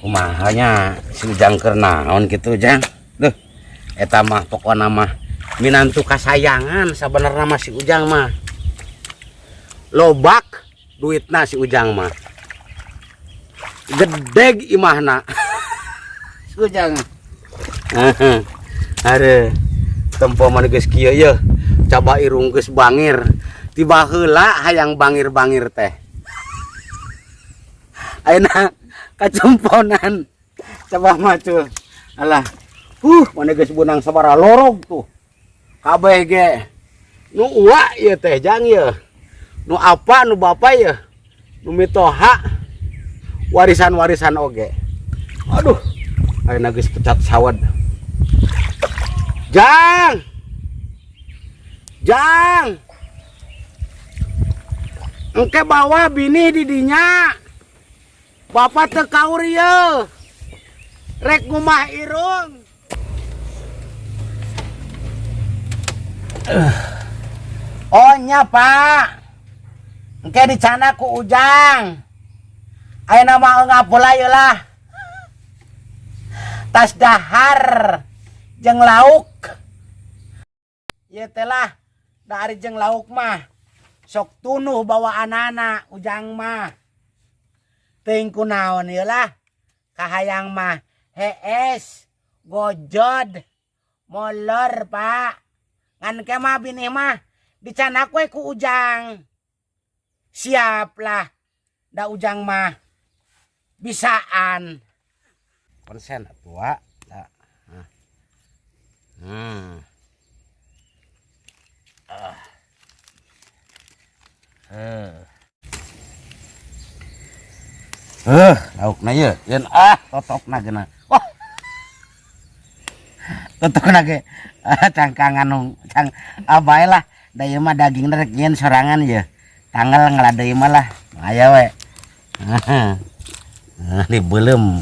kumahanya si Ujang keur naon kitu Jang. Duh, eta mah pokona mah minantu kasayangan sabenerna mah si Ujang mah. Lobak duitna si Ujang mah. Gedeg imahna. Si Ujang. Are tempo mana geus kieu yeuh. Coba irung geus bangir. Tiba heula hayang bangir-bangir teh. Ayeuna kacemponan. Coba macu. Alah. Mana geus beunang sabara lorog tuh. Kabeh ge. Nu uwa ieu teh Jang ieu. Nu apa nu bapa ieu. Nu mitoha warisan-warisan oge. Aduh. Ayeuna geus pecat sawed. Jang. Jang. Engke bawa bini di dinya. Bapak teu kaur ieu. Rek ngumah irung. Oh nya Pak. Engke dicana ku Ujang. Ayeuna mah eungap heula ieu lah. Tas dahar jeung lauk. Ieu teh lah da ari jeung lauk mah sok tunuh bawa anak-anak Ujang mah. Teuing kunaon ieu lah. Kahayang mah hees, gojod, molor Pak. Ngan ke mah bini mah dicanak we ku Ujang. Siap lah. Da Ujang mah bisaan. Konsen tua. Da. Laukna ieu, yen totokna geuna. Wah. Totokna ge cangkangan nu cang abae lah. Da ieu mah dagingna rek nyen sorangan ieu. Tanggal ngaladeui mah lah. Aya we. Dibeulem.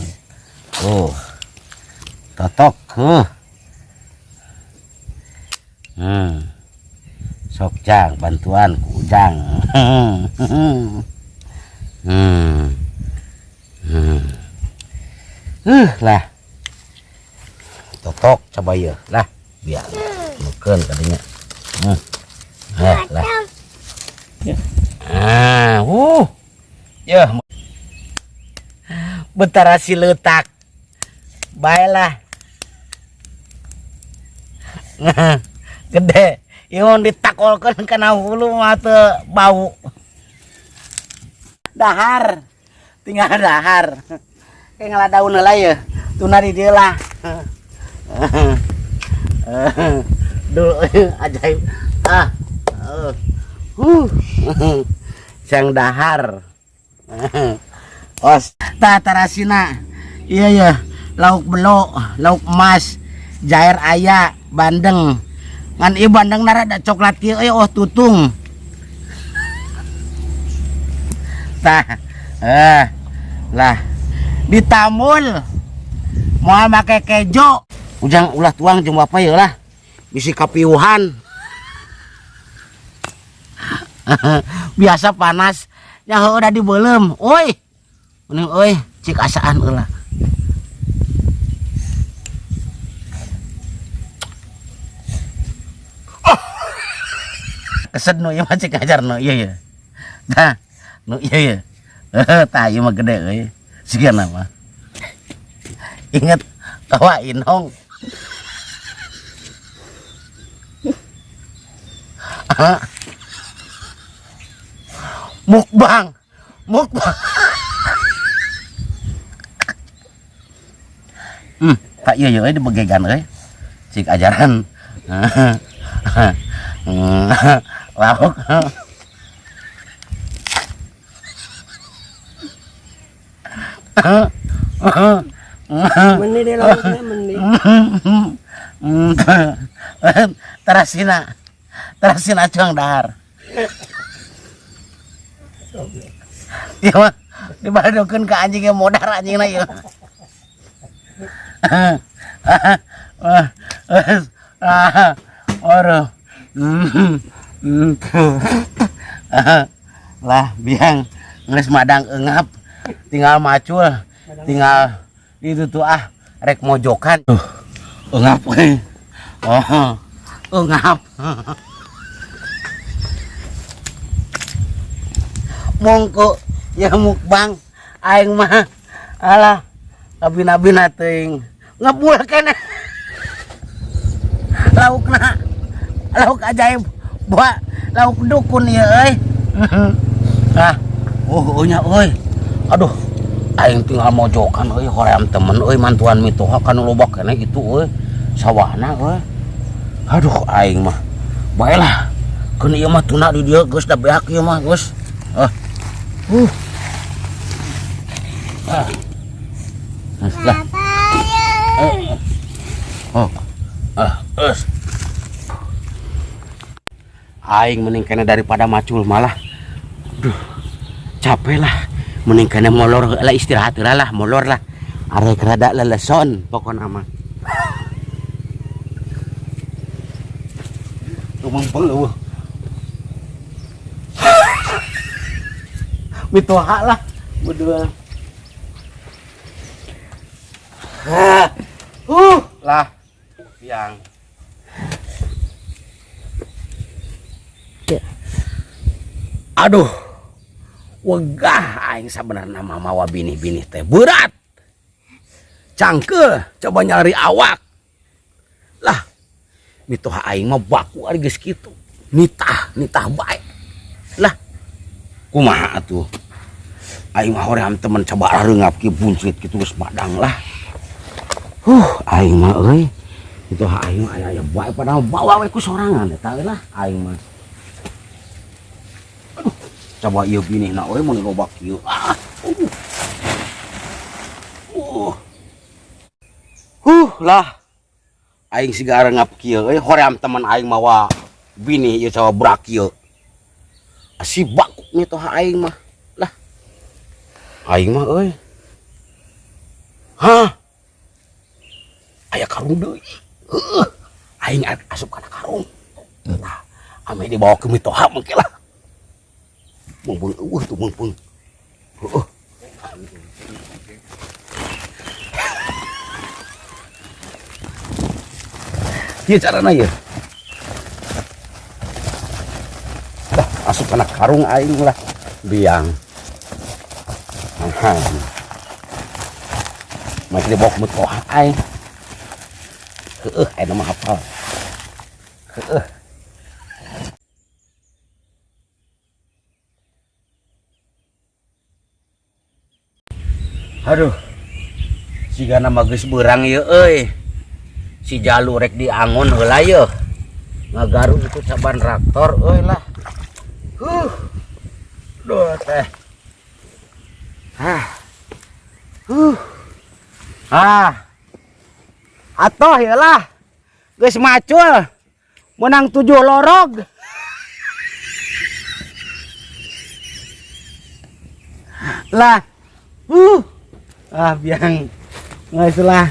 Totok. Sok Jang bantuan ku Ujang. Lah. Totok coba ieu lah biar nukeun kadinya. Lah. Ya. Betara si leutak. Baelah. Gede. Ieu ditakolkeun kana hulu mah teu bau. Dahar. Tinggal dahar. Kayak ngaladaun heula ieu. Tuna di dieu lah. Duh ajaib. Sang dahar. Os tah tarasina. Iya lauk belo, lauk emas, jair aya, bandeng. Ngan ieu bandeng rada coklat kieu tutung. Tah. Lah ditamul moal make kejo. Ujang ulah tuang jeung bapa ieu lah. Bisi kapiuhan. Biasa panas nya heuh udah dibeulem. Oi. Mending euy cik asaan eulah. Kesed nu ieu mah cik ajar nu ieu. Tah, nu ieu. Tah ieu mah gede euy. Sigana mah. Ingat kawa Inong. Mukbang. Tak iya euy dibegegan euy. Cik ajaran. Lauk. Meni deh lauknya meni. Terasina cuang dahar. Iya mah dibadokeun ka anjing yang modar anjingna ieu. Aduh. Lah biang geus madang eungap tinggal macul tinggal Itu tuh rek mojokan. Ngap we. Ngap. Mongko ya mukbang aing mah alah kabina-bina teuing ngebul keneh. Lauk ajaib buat lauk dukun ya euy. Nya euy. Aduh, aing tinggal mojokan euy hoream temen euy mantuan mitoha kan loba keneh gitu euy. Sawahna euy. Aduh aing mah. Baelah. Keun ieu mah tuna di dieu geus da beak ieu mah geus. Aing mending kena daripada macul malah. Duh, capek lah. Mending kena molor lah, istirahat lah, molor lah. Arek rada leleson pokokna mah. Tumempeng eueuh. Mitoha lah berdua. Lah yang aduh wegah aing sabenerna mawa bini-bini teh berat cangkel coba nyari awak lah mitoha aing mah baku ari geus kitu nitah bae lah kumaha atuh aing mah hoream temen coba reungap ki buncit kitu geus madang lah aing mah euy itu aing mah aya bae padahal bawa we ku sorangan eta lah aing mah aduh coba ieu binina euy mun loba kieu lah aing siga reungap kieu euy hoream temen aing mawa bini ieu coba brak kieu si baku nih toh aing mah lah aing mah euy aya karung deui aing asup kana karung nah ame dibawa ke mitoha mangke lah mumpung eueuh tuh mumpung ieu carana ieu asup kana karung aing lah biang masih dibawa ke mitoha aing aing mah hafal aduh siga nama geus beurang ieu euy si Jalu rek diangon heula yeuh ngagaru itu caban traktor euy lah duh teh atoh ya lah geus macul menang 7 lorog lah biang geus lah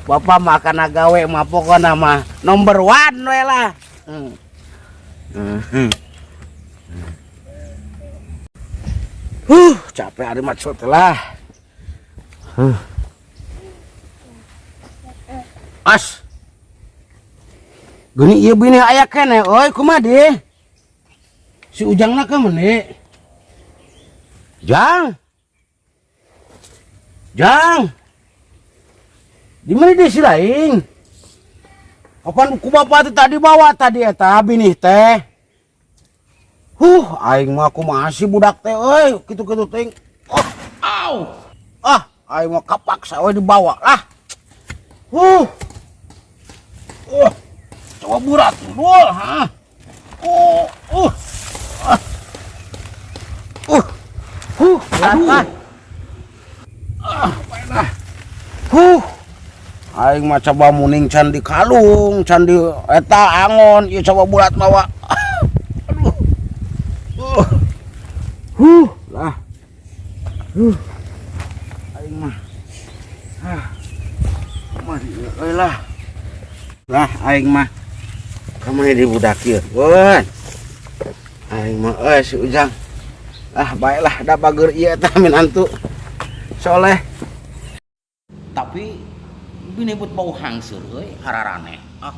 bapak makan agawe mah pokona mah nomor 1 we lah capek hari macul telah as gini ieu bini aya keneh euy kumaha di si ujangna ka meuni jang di mana di si laing kapan ku bapak tadi bawa tadi eta bini teh aing mah kumaha si budak teh euy kitu-kitu teh aing mah kapaksa we dibawa lah coba burat dulu aing mah coba muning can di kalung can di eta angon ieu coba bulat mawa lah aing mah euy lah aing mah kamari di budak ieu aing mah si Ujang baiklah da bager ieu teh min antu soleh tapi bini but bau hangsur euy hararane. Ah.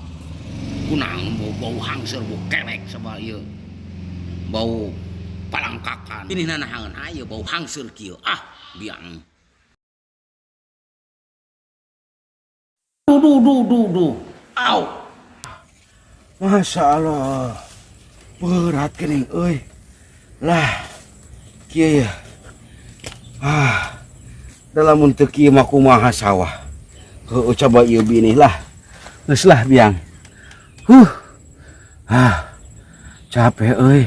Kunang bau hangsur bau kelek sabab ieu. Bau palangkakan. Bini nanahangan aya bau hangsur kieu. Ah, biang. Duh. Au. Masya Allah. Berat kening euy. Lah. Kieu ya. Dalam untuk kieu mah kumaha sawah. Heuh coba ieu bini lah. Geus lah biang. Capek euy.